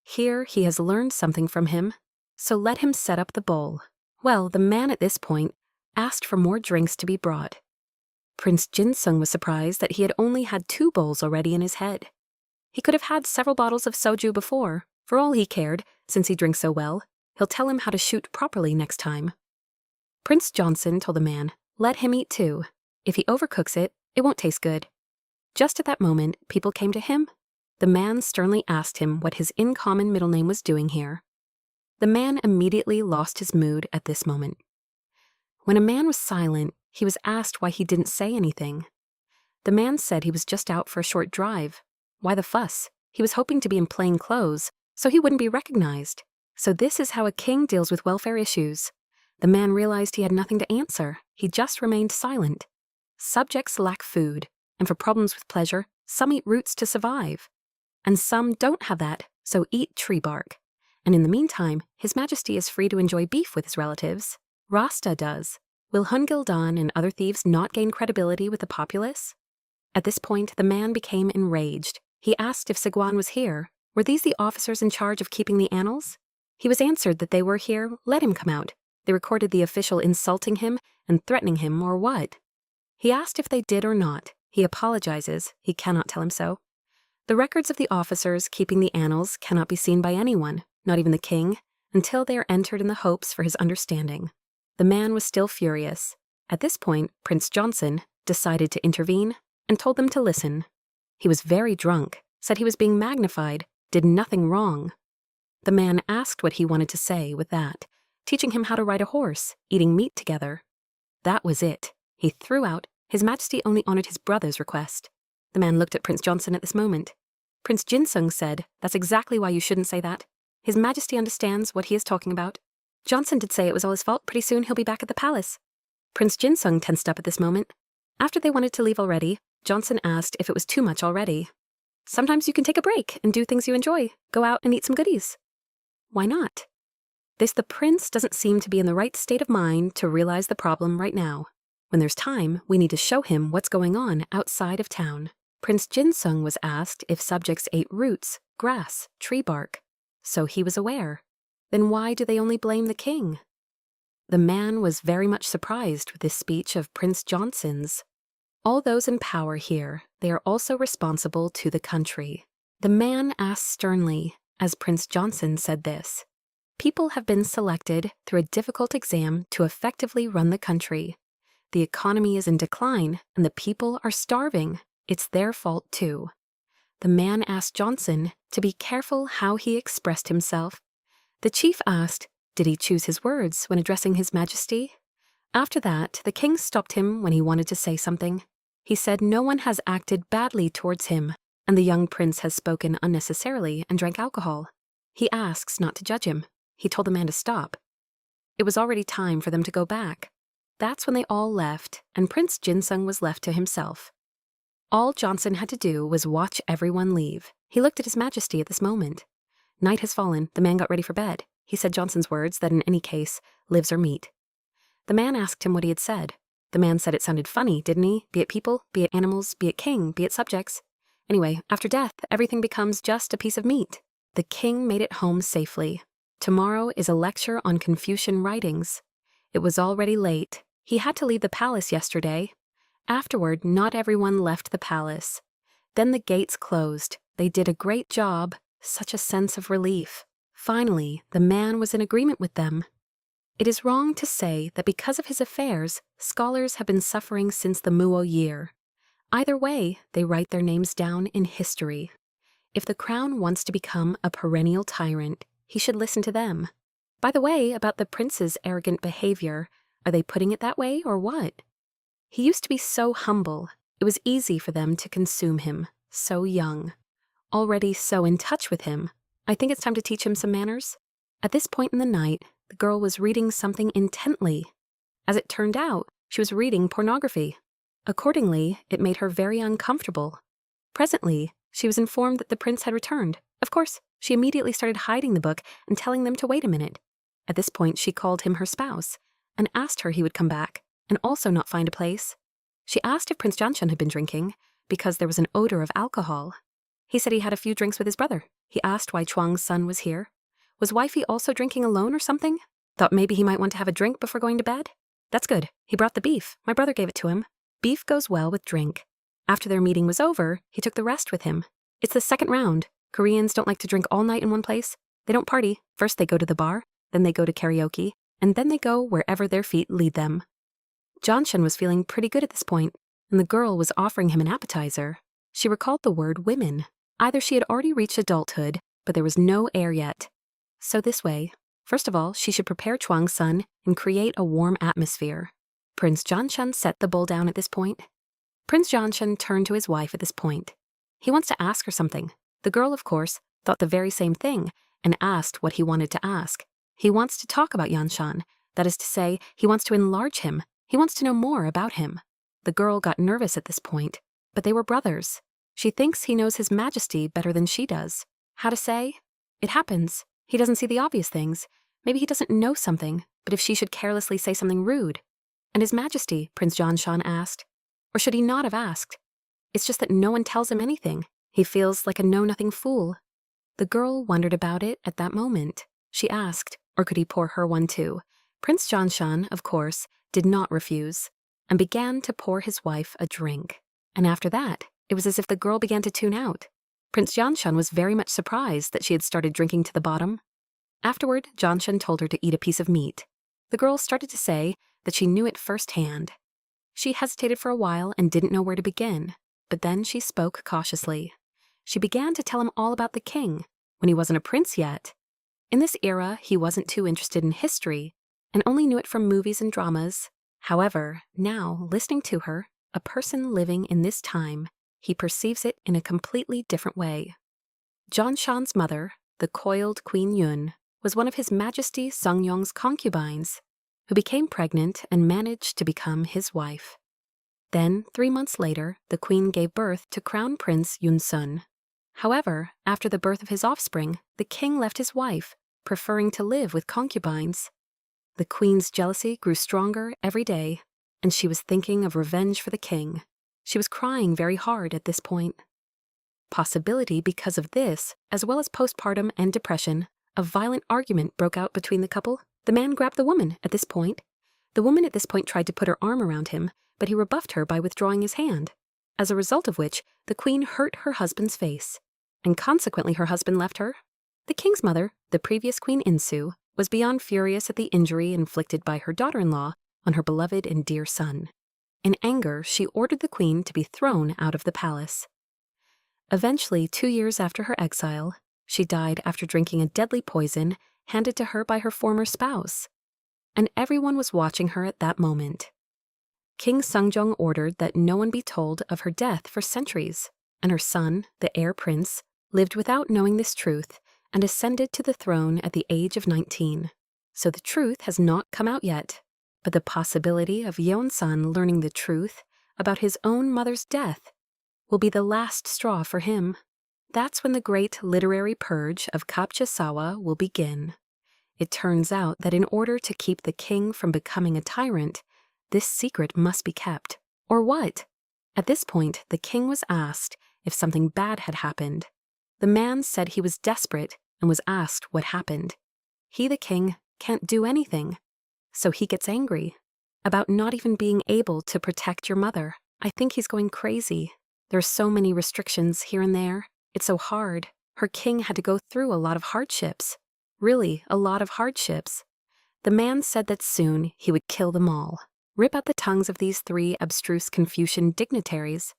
Here he has learned something from him, so let him set up the bowl. Well, the man at this point asked for more drinks to be brought. Prince Jinsung was surprised that he had only had 2 bowls already in his head. He could have had several bottles of soju before. For all he cared, since he drinks so well, he'll tell him how to shoot properly next time. Prince Joseon told the man, let him eat too. If he overcooks it, it won't taste good. Just at that moment, people came to him. The man sternly asked him what his uncommon middle name was doing here. The man immediately lost his mood at this moment. When a man was silent, he was asked why he didn't say anything. The man said he was just out for a short drive. Why the fuss? He was hoping to be in plain clothes, so he wouldn't be recognized. So this is how a king deals with welfare issues. The man realized he had nothing to answer. He just remained silent. Subjects lack food, and for problems with pleasure, some eat roots to survive. And some don't have that, so eat tree bark. And in the meantime, His Majesty is free to enjoy beef with his relatives. Rasta does. Will Hun Gildan and other thieves not gain credibility with the populace? At this point, the man became enraged. He asked if Sigwan was here. Were these the officers in charge of keeping the annals? He was answered that they were here. Let him come out. They recorded the official insulting him and threatening him, or what? He asked if they did or not. He apologizes. He cannot tell him so. The records of the officers keeping the annals cannot be seen by anyone, not even the king, until they are entered in the hopes for his understanding. The man was still furious. At this point, Prince Joseon decided to intervene and told them to listen. He was very drunk, said he was being magnified, did nothing wrong. The man asked what he wanted to say with that, teaching him how to ride a horse, eating meat together. That was it. He threw out, His Majesty only honored his brother's request. The man looked at Prince Joseon at this moment. Prince Jinsung said, "That's exactly why you shouldn't say that. His Majesty understands what he is talking about. Johnson did say it was all his fault. Pretty soon he'll be back at the palace." Prince Jinsung tensed up at this moment. After they wanted to leave already, Johnson asked if it was too much already. "Sometimes you can take a break and do things you enjoy. Go out and eat some goodies." "Why not?" The prince doesn't seem to be in the right state of mind to realize the problem right now. When there's time, we need to show him what's going on outside of town. Prince Jinsung was asked if subjects ate roots, grass, tree bark. So he was aware. Then why do they only blame the king? The man was very much surprised with this speech of Prince Johnson's. All those in power here, they are also responsible to the country. The man asked sternly, as Prince Johnson said this. People have been selected through a difficult exam to effectively run the country. The economy is in decline and the people are starving. It's their fault too. The man asked Johnson to be careful how he expressed himself. The chief asked, did he choose his words when addressing His Majesty? After that, the king stopped him when he wanted to say something. He said no one has acted badly towards him, and the young prince has spoken unnecessarily and drank alcohol. He asks not to judge him. He told the man to stop. It was already time for them to go back. That's when they all left, and Prince Jinsung was left to himself. All Johnson had to do was watch everyone leave. He looked at His Majesty at this moment. Night has fallen. The man got ready for bed. He said Johnson's words that in any case, lives or meat. The man asked him what he had said. The man said it sounded funny, didn't he? Be it people, be it animals, be it king, be it subjects. Anyway, after death, everything becomes just a piece of meat. The king made it home safely. Tomorrow is a lecture on Confucian writings. It was already late. He had to leave the palace yesterday. Afterward, not everyone left the palace. Then the gates closed. They did a great job. Such a sense of relief. Finally, the man was in agreement with them. It is wrong to say that because of his affairs, scholars have been suffering since the Muo year. Either way, they write their names down in history. If the crown wants to become a perennial tyrant, he should listen to them. By the way, about the prince's arrogant behavior, are they putting it that way or what? He used to be so humble. It was easy for them to consume him, so young. Already so in touch with him, I think it's time to teach him some manners. At this point in the night, the girl was reading something intently. As it turned out, she was reading pornography. Accordingly, it made her very uncomfortable. Presently, she was informed that the prince had returned. Of course, she immediately started hiding the book and telling them to wait a minute. At this point, she called him her spouse and asked her he would come back and also not find a place. She asked if Prince Johnson had been drinking because there was an odor of alcohol. He said he had a few drinks with his brother. He asked why Chuang's son was here. Was wifey also drinking alone or something? Thought maybe he might want to have a drink before going to bed? That's good. He brought the beef. My brother gave it to him. Beef goes well with drink. After their meeting was over, he took the rest with him. It's the second round. Koreans don't like to drink all night in one place. They don't party. First they go to the bar, then they go to karaoke, and then they go wherever their feet lead them. Johnson was feeling pretty good at this point, and the girl was offering him an appetizer. She recalled the word women. Either she had already reached adulthood, but there was no heir yet. So this way, first of all, she should prepare Chuang's son and create a warm atmosphere. Prince Johnson set the bowl down at this point. Prince Johnson turned to his wife at this point. He wants to ask her something. The girl, of course, thought the very same thing and asked what he wanted to ask. He wants to talk about Yanshan. That is to say, he wants to enlarge him. He wants to know more about him. The girl got nervous at this point, but they were brothers. She thinks he knows His Majesty better than she does. How to say? It happens. He doesn't see the obvious things. Maybe he doesn't know something, but if she should carelessly say something rude. And His Majesty, Prince Johnson asked. Or should he not have asked? It's just that no one tells him anything. He feels like a know-nothing fool. The girl wondered about it at that moment. She asked, or could he pour her one too? Prince Johnson, of course, did not refuse, and began to pour his wife a drink. And after that, it was as if the girl began to tune out. Prince Johnson was very much surprised that she had started drinking to the bottom. Afterward, Johnson told her to eat a piece of meat. The girl started to say that she knew it firsthand. She hesitated for a while and didn't know where to begin, but then she spoke cautiously. She began to tell him all about the king, when he wasn't a prince yet. In this era, he wasn't too interested in history, and only knew it from movies and dramas. However, now, listening to her, a person living in this time, he perceives it in a completely different way. Jeonshan's mother, the coiled Queen Yun, was one of His Majesty Sungyeong's concubines, who became pregnant and managed to become his wife. Then, 3 months later, the queen gave birth to Crown Prince Yunsun. However, after the birth of his offspring, the king left his wife, preferring to live with concubines. The queen's jealousy grew stronger every day, and she was thinking of revenge for the king. She was crying very hard at this point. Possibility because of this, as well as postpartum and depression, a violent argument broke out between the couple. The man grabbed the woman at this point. The woman at this point tried to put her arm around him, but he rebuffed her by withdrawing his hand, as a result of which the queen hurt her husband's face, and consequently her husband left her. The king's mother, the previous Queen Insu, was beyond furious at the injury inflicted by her daughter-in-law on her beloved and dear son. In anger, she ordered the queen to be thrown out of the palace. Eventually, 2 years after her exile, she died after drinking a deadly poison handed to her by her former spouse. And everyone was watching her at that moment. King Sungjong ordered that no one be told of her death for centuries, and her son, the heir prince, lived without knowing this truth and ascended to the throne at the age of 19. So the truth has not come out yet, but the possibility of Yeon-san learning the truth about his own mother's death will be the last straw for him. That's when the great literary purge of Kapchasawa will begin. It turns out that in order to keep the king from becoming a tyrant, this secret must be kept. Or what? At this point, the king was asked if something bad had happened. The man said he was desperate and was asked what happened. He, the king, can't do anything. So he gets angry about not even being able to protect your mother. I think he's going crazy. There are so many restrictions here and there. It's so hard. Her king had to go through a lot of hardships. Really, a lot of hardships. The man said that soon he would kill them all, rip out the tongues of these 3 abstruse Confucian dignitaries,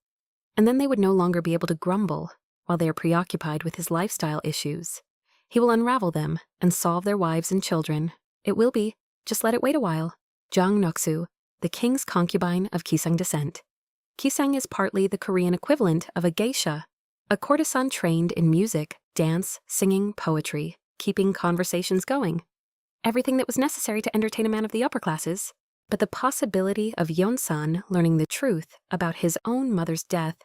and then they would no longer be able to grumble while they are preoccupied with his lifestyle issues. He will unravel them and solve their wives and children. It will be, just let it wait a while, Jang Noksu, the king's concubine of Kisang descent. Kisang is partly the Korean equivalent of a geisha, a courtesan trained in music, dance, singing, poetry, keeping conversations going. Everything that was necessary to entertain a man of the upper classes. But the possibility of Yeon-san learning the truth about his own mother's death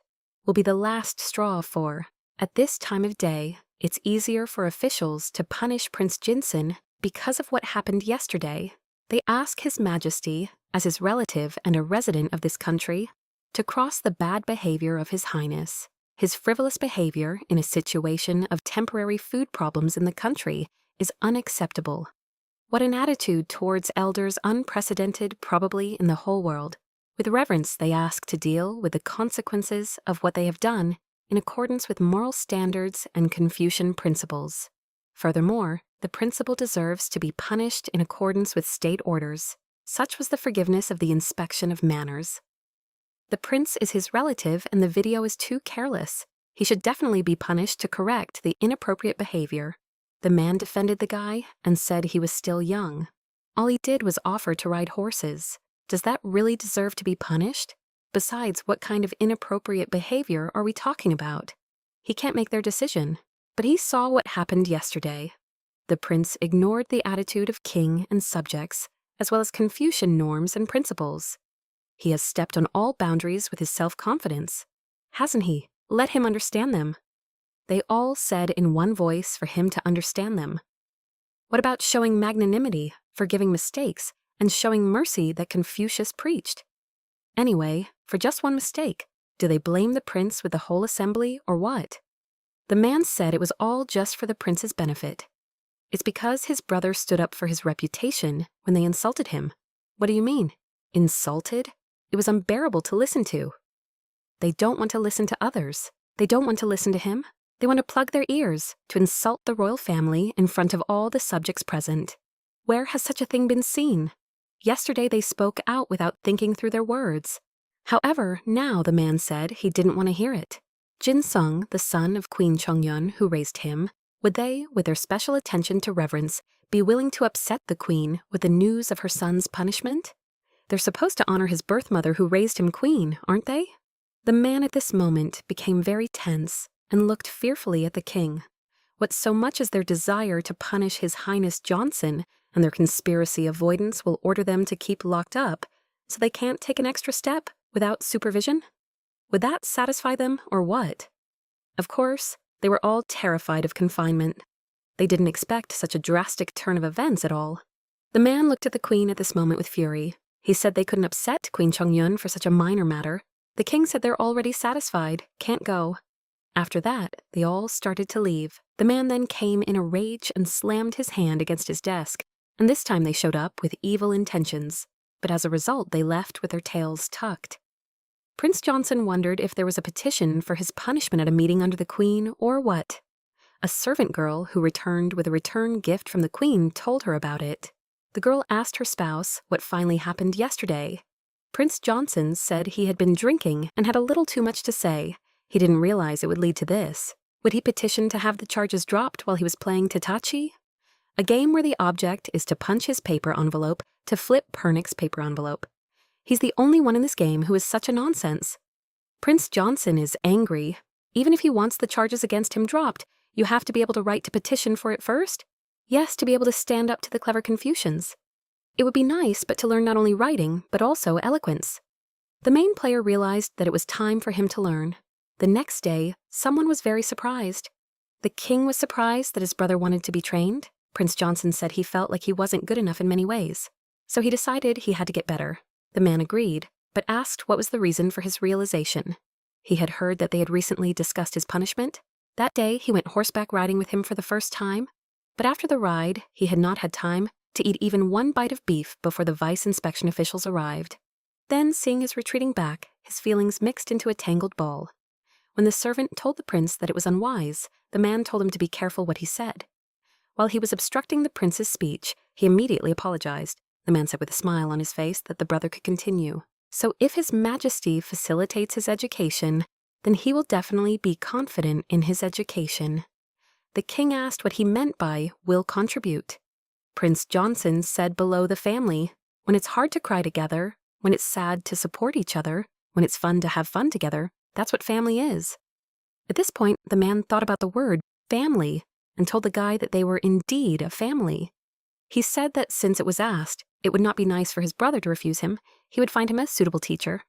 will be the last straw for, at this time of day, it's easier for officials to punish Prince Jinsun because of what happened yesterday. They ask His Majesty, as his relative and a resident of this country, to cross the bad behavior of His Highness. His frivolous behavior in a situation of temporary food problems in the country is unacceptable. What an attitude towards elders unprecedented probably in the whole world. With reverence, they ask to deal with the consequences of what they have done in accordance with moral standards and Confucian principles. Furthermore, the principal deserves to be punished in accordance with state orders. Such was the forgiveness of the inspection of manners. The prince is his relative and the video is too careless. He should definitely be punished to correct the inappropriate behavior. The man defended the guy and said he was still young. All he did was offer to ride horses. Does that really deserve to be punished? Besides, what kind of inappropriate behavior are we talking about? He can't make their decision. But he saw what happened yesterday. The prince ignored the attitude of king and subjects, as well as Confucian norms and principles. He has stepped on all boundaries with his self-confidence. Hasn't he? Let him understand them. They all said in one voice for him to understand them. What about showing magnanimity, forgiving mistakes, and showing mercy that Confucius preached? Anyway, for just one mistake, do they blame the prince with the whole assembly or what? The man said it was all just for the prince's benefit. It's because his brother stood up for his reputation when they insulted him. What do you mean? Insulted? It was unbearable to listen to. They don't want to listen to others. They don't want to listen to him. They want to plug their ears to insult the royal family in front of all the subjects present. Where has such a thing been seen? Yesterday they spoke out without thinking through their words. However, now the man said he didn't want to hear it. Jin Sung, the son of Queen Chongyun who raised him, would they, with their special attention to reverence, be willing to upset the queen with the news of her son's punishment? They're supposed to honor his birth mother who raised him queen, aren't they? The man at this moment became very tense and looked fearfully at the king. What so much as their desire to punish His Highness Johnson and their conspiracy avoidance will order them to keep locked up so they can't take an extra step without supervision? Would that satisfy them or what? Of course, they were all terrified of confinement. They didn't expect such a drastic turn of events at all. The man looked at the queen at this moment with fury. He said they couldn't upset Queen Chongyun for such a minor matter. The king said they're already satisfied, can't go. After that, they all started to leave. The man then came in a rage and slammed his hand against his desk, and this time they showed up with evil intentions, but as a result they left with their tails tucked. Prince Johnson wondered if there was a petition for his punishment at a meeting under the queen or what. A servant girl who returned with a return gift from the queen told her about it. The girl asked her spouse what finally happened yesterday. Prince Johnson said he had been drinking and had a little too much to say. He didn't realize it would lead to this. Would he petition to have the charges dropped while he was playing Tatachi? A game where the object is to punch his paper envelope to flip Pernick's paper envelope. He's the only one in this game who is such a nonsense. Prince Johnson is angry. Even if he wants the charges against him dropped, you have to be able to write to petition for it first? Yes, to be able to stand up to the clever Confucians. It would be nice, but to learn not only writing, but also eloquence. The main player realized that it was time for him to learn. The next day, someone was very surprised. The king was surprised that his brother wanted to be trained. Prince Johnson said he felt like he wasn't good enough in many ways. So he decided he had to get better. The man agreed, but asked what was the reason for his realization. He had heard that they had recently discussed his punishment. That day, he went horseback riding with him for the first time. But after the ride, he had not had time to eat even one bite of beef before the vice inspection officials arrived. Then, seeing his retreating back, his feelings mixed into a tangled ball. When the servant told the prince that it was unwise, the man told him to be careful what he said. While he was obstructing the prince's speech, he immediately apologized. The man said with a smile on his face that the brother could continue. So if His Majesty facilitates his education, then he will definitely be confident in his education. The king asked what he meant by will contribute. Prince Johnson said below the family, when it's hard to cry together, when it's sad to support each other, when it's fun to have fun together, that's what family is. At this point, the man thought about the word family and told the guy that they were indeed a family. He said that since it was asked, it would not be nice for his brother to refuse him. He would find him a suitable teacher.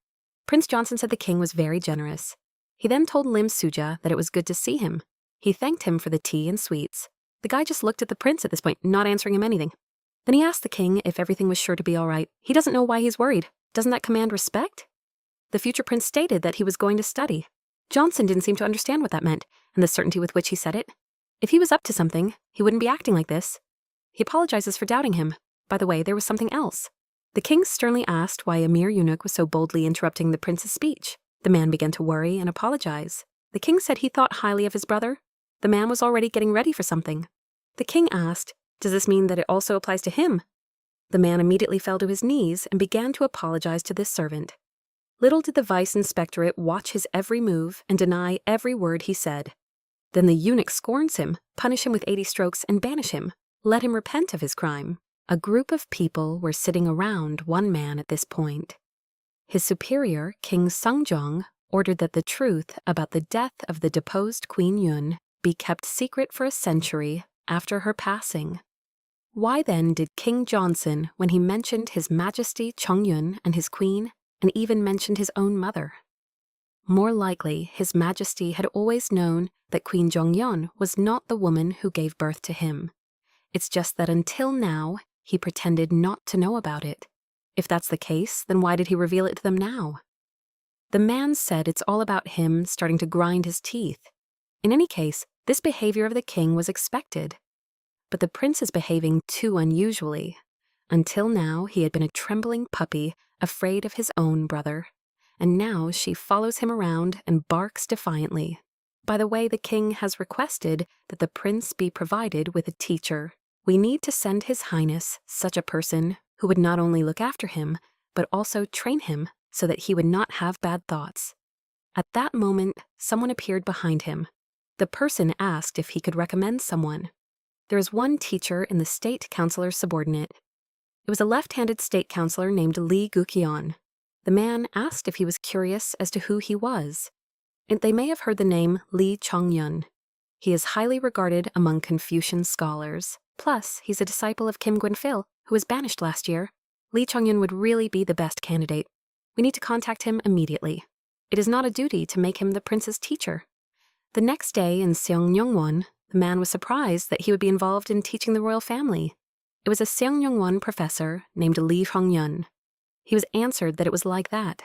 Prince Johnson said the king was very generous. He then told Lim Suja that it was good to see him. He thanked him for the tea and sweets. The guy just looked at the prince at this point, not answering him anything. Then he asked the king if everything was sure to be all right. He doesn't know why he's worried. Doesn't that command respect? The future prince stated that he was going to study. Johnson didn't seem to understand what that meant, and the certainty with which he said it. If he was up to something, he wouldn't be acting like this. He apologizes for doubting him. By the way, there was something else. The king sternly asked why a mere eunuch was so boldly interrupting the prince's speech. The man began to worry and apologize. The king said he thought highly of his brother. The man was already getting ready for something. The king asked, "Does this mean that it also applies to him?" The man immediately fell to his knees and began to apologize to this servant. Little did the vice inspectorate watch his every move and deny every word he said. Then the eunuch scorns him, punish him with 80 strokes, and banish him. Let him repent of his crime. A group of people were sitting around one man at this point. His superior, King Sungjong, ordered that the truth about the death of the deposed Queen Yun be kept secret for a century after her passing. Why then did King Johnson, when he mentioned His Majesty Chongyun and his queen, and even mentioned his own mother? More likely, His Majesty had always known that Queen Jongyun was not the woman who gave birth to him. It's just that until now, he pretended not to know about it. If that's the case, then why did he reveal it to them now? The man said it's all about him starting to grind his teeth. In any case, this behavior of the king was expected. But the prince is behaving too unusually. Until now, he had been a trembling puppy, afraid of his own brother. And now she follows him around and barks defiantly. By the way, the king has requested that the prince be provided with a teacher. We need to send His Highness such a person who would not only look after him, but also train him so that he would not have bad thoughts. At that moment, someone appeared behind him. The person asked if he could recommend someone. There is one teacher in the state counselor's subordinate. It was a left-handed state counselor named Lee Gukyeon. The man asked if he was curious as to who he was. They may have heard the name Lee Chongyun. He is highly regarded among Confucian scholars. Plus, he's a disciple of Kim Gwynfil, who was banished last year. Lee Chongyun would really be the best candidate. We need to contact him immediately. It is not a duty to make him the prince's teacher. The next day in Seongnyeongwon, the man was surprised that he would be involved in teaching the royal family. It was a Seongnyeongwon professor named Lee Hong-yun. He was answered that it was like that.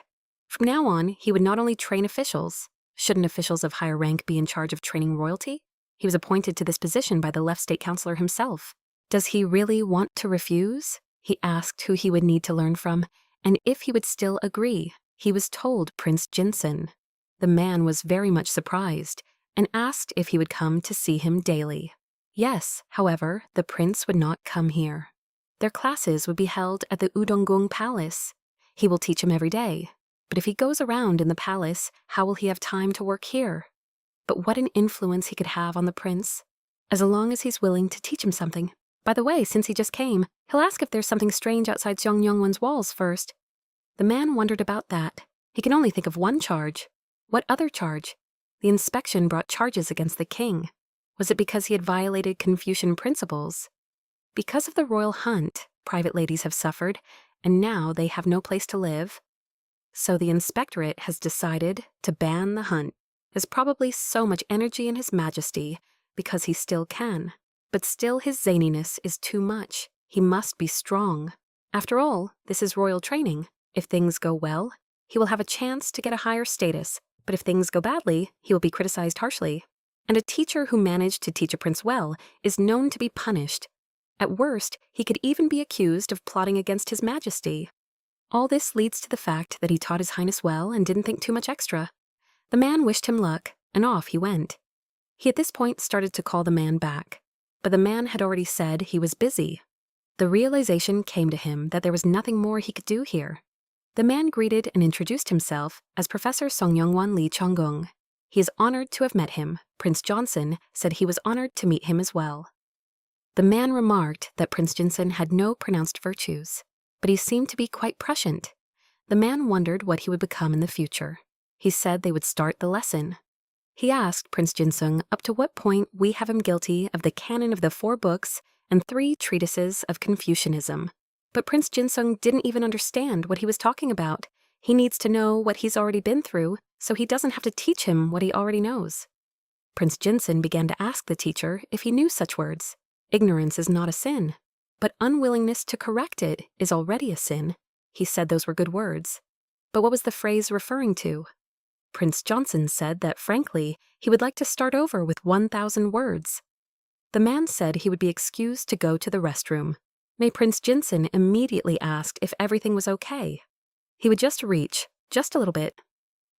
From now on, he would not only train officials. Shouldn't officials of higher rank be in charge of training royalty? He was appointed to this position by the left state counselor himself. Does he really want to refuse? He asked who he would need to learn from, and if he would still agree. He was told Prince Jinsun. The man was very much surprised and asked if he would come to see him daily. Yes, however, the prince would not come here. Their classes would be held at the Udonggung Palace. He will teach him every day. But if he goes around in the palace, how will he have time to work here? But what an influence he could have on the prince, as long as he's willing to teach him something. By the way, since he just came, he'll ask if there's something strange outside Seongnyeongwon's walls first. The man wondered about that. He can only think of one charge. What other charge? The inspection brought charges against the king. Was it because he had violated Confucian principles? Because of the royal hunt, private ladies have suffered, and now they have no place to live. So the inspectorate has decided to ban the hunt. There's probably so much energy in His Majesty, because he still can. But still his zaniness is too much. He must be strong. After all, this is royal training. If things go well, he will have a chance to get a higher status, but if things go badly, he will be criticized harshly. And a teacher who managed to teach a prince well is known to be punished. At worst, he could even be accused of plotting against His Majesty. All this leads to the fact that he taught His Highness well and didn't think too much extra. The man wished him luck, and off he went. He at this point started to call the man back, but the man had already said he was busy. The realization came to him that there was nothing more he could do here. The man greeted and introduced himself as Professor Songyongwon Lee Chongung. He is honored to have met him. Prince Johnson said he was honored to meet him as well. The man remarked that Prince Jinsun had no pronounced virtues, but he seemed to be quite prescient. The man wondered what he would become in the future. He said they would start the lesson. He asked Prince Jinsung up to what point we have him guilty of the canon of the 4 books and 3 treatises of Confucianism. But Prince Jinsung didn't even understand what he was talking about. He needs to know what he's already been through, so he doesn't have to teach him what he already knows. Prince Jinsun began to ask the teacher if he knew such words. Ignorance is not a sin, but unwillingness to correct it is already a sin. He said those were good words. But what was the phrase referring to? Prince Johnson said that, frankly, he would like to start over with 1,000 words. The man said he would be excused to go to the restroom. May Prince Jinsun immediately asked if everything was okay. He would just reach, just a little bit.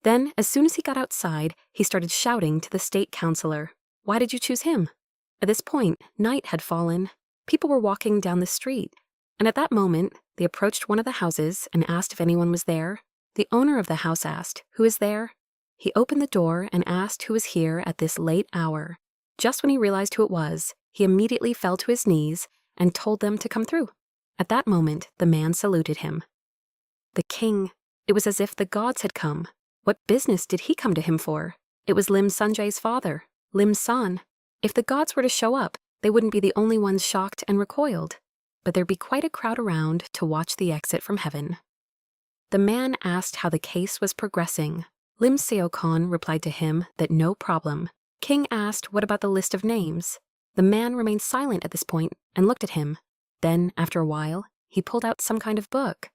Then, as soon as he got outside, he started shouting to the state counselor. Why did you choose him? At this point, night had fallen. People were walking down the street, and at that moment, they approached one of the houses and asked if anyone was there. The owner of the house asked, "Who is there?" He opened the door and asked who was here at this late hour. Just when he realized who it was, he immediately fell to his knees and told them to come through. At that moment, the man saluted him. The king. It was as if the gods had come. What business did he come to him for? It was Lim Sunjae's father, Lim San. If the gods were to show up, they wouldn't be the only ones shocked and recoiled, but there'd be quite a crowd around to watch the exit from heaven. The man asked how the case was progressing. Lim Seokon replied to him that no problem. King asked what about the list of names. The man remained silent at this point and looked at him. Then, after a while, he pulled out some kind of book.